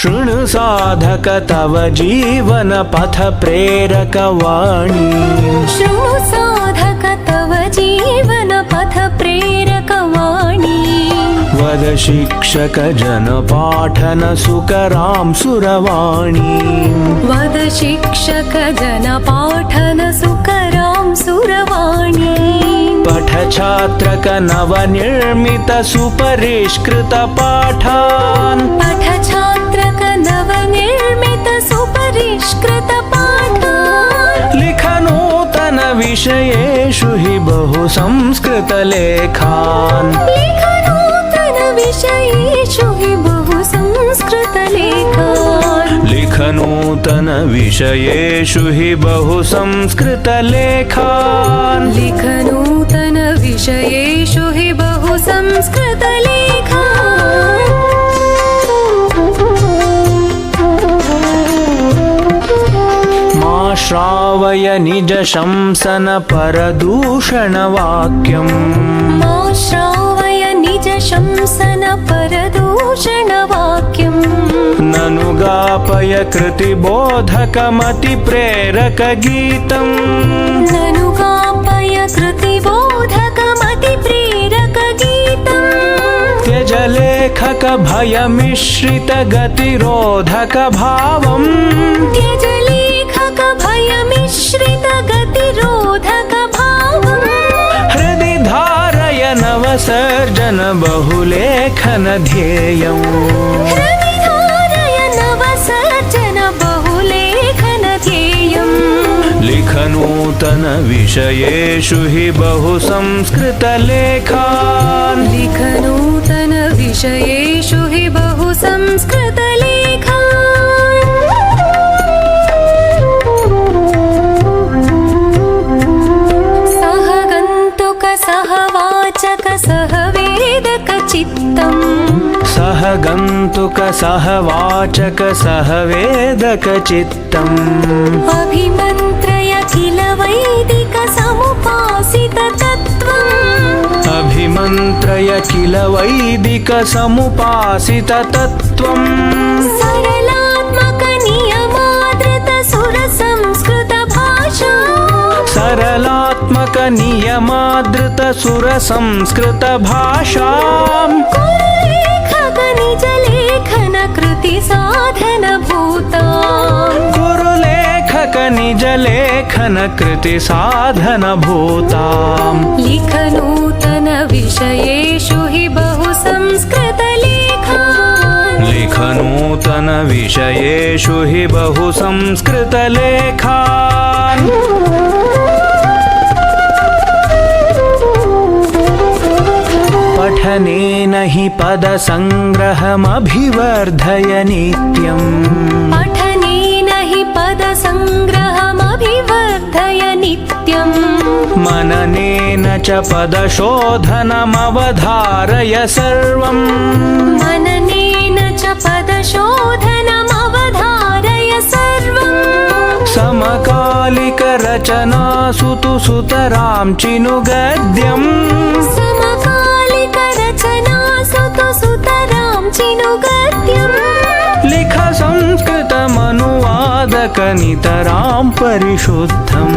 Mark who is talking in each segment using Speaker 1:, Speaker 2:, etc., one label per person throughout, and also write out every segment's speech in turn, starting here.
Speaker 1: शृणु साधक तव जीवन पथ प्रेरक वाणी।
Speaker 2: शृणु साधक तव जीवन पथ प्रेरक वाणी।
Speaker 1: वद शिक्षक जन पाठन सुकरां सुरवाणी।
Speaker 2: वद शिक्षक जन पाठन सुकरां सुरवाणी।
Speaker 1: पठ छात्रक नवनिर्मित सुपरिष्कृत पाठान्।
Speaker 2: पठ छात्रक नवनिर्मित सुपरिष्कृत पाठान्।
Speaker 1: लिख नूतन विषयेषु हि बहु संस्कृत लेखान्।
Speaker 2: लिख नूतन विषयेषु हि बहु संस्कृत लेखान्।
Speaker 1: लिख नूतन विषयेषु हि बहु संस्कृत लेखान्।
Speaker 2: लिख नूतन विषयेषु हि बहु संस्कृत लेखान्।
Speaker 1: मा श्रावय निज शंसन परदूषण वाक्यम्।
Speaker 2: मा श्रावय निज शंसन परदूषण वाक्यम्।
Speaker 1: ननु गापय कृतिबोधकमति प्रेरक गीतम्।
Speaker 2: ननु गापय कृतिबोधकमति प्रेरक गीतम्।
Speaker 1: त्यज लेखक भय मिश्रित गतिरोधक भावम्।
Speaker 2: त्यज लेखक भय मिश्रित गतिरोधक भावम्।
Speaker 1: हृदि धारय नवसर्जन बहुलेखन ध्येयम्।
Speaker 2: हृदि धारय नवसर्जन बहुलेखन ध्येयम्।
Speaker 1: लिख नूतन विषयेषु हि बहु संस्कृत लेखान्।
Speaker 2: लिख नूतन विषयेषु हि बहु संस्कृत लेखान्। सह गन्तुक सह वाचक सह वेदक चित्तम्।
Speaker 1: सह गन्तुक सह वाचक सह वेदक चित्तम्।
Speaker 2: अभिमन्त्रय किल वैदिक समुपासित तत्त्वम्।
Speaker 1: अभिमन्त्रय किल वैदिक समुपासित तत्त्वम्।
Speaker 2: सरलात्मक नियमादृत सुर संस्कृत भाषा।
Speaker 1: सरलात्मक नियमादृत सुर संस्कृत भाषाम्।
Speaker 2: लेखक निज लेखन कृति साधन भूताम्।
Speaker 1: कुरु लेखक निज लेखन कृति साधन भूताम्।
Speaker 2: लिख नूतन विषयेषु हि बहु संस्कृत लेखान्।
Speaker 1: लिख नूतन विषयेषु हि बहु संस्कृत लेखान्। पठनेन हि पद संग्रहमभिवर्धय नित्यम्।
Speaker 2: पठनेन हि पद संग्रहमभिवर्धय नित्यम्।
Speaker 1: मननेन च पदशोधनमवधारय सर्वम्।
Speaker 2: मननेन च पदशोधनमवधारय सर्वम्।
Speaker 1: समकालिक रचनासु तु सुतरां चिनु गद्यम्।
Speaker 2: समकालिक रचनासु तु सुतरां चिनु गद्यम्।
Speaker 1: लिख संस्कृतमनुवादक नितरां परिशुद्धम्।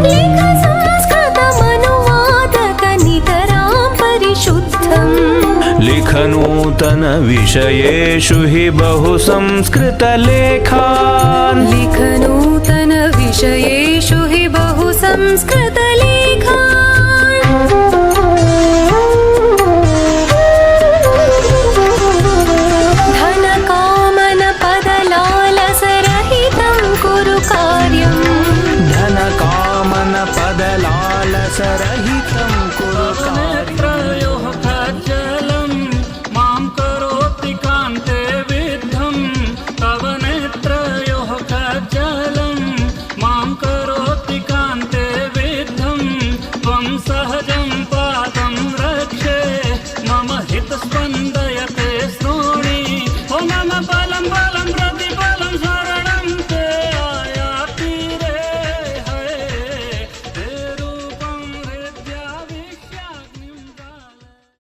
Speaker 2: लिख संस्कृतमनुवादक नितरां परिशुद्धम्।
Speaker 1: लिख नूतन विषयेषु हि बहु संस्कृत लेखान्।
Speaker 2: लिख नूतन विषयेषु हि बहु संस्कृत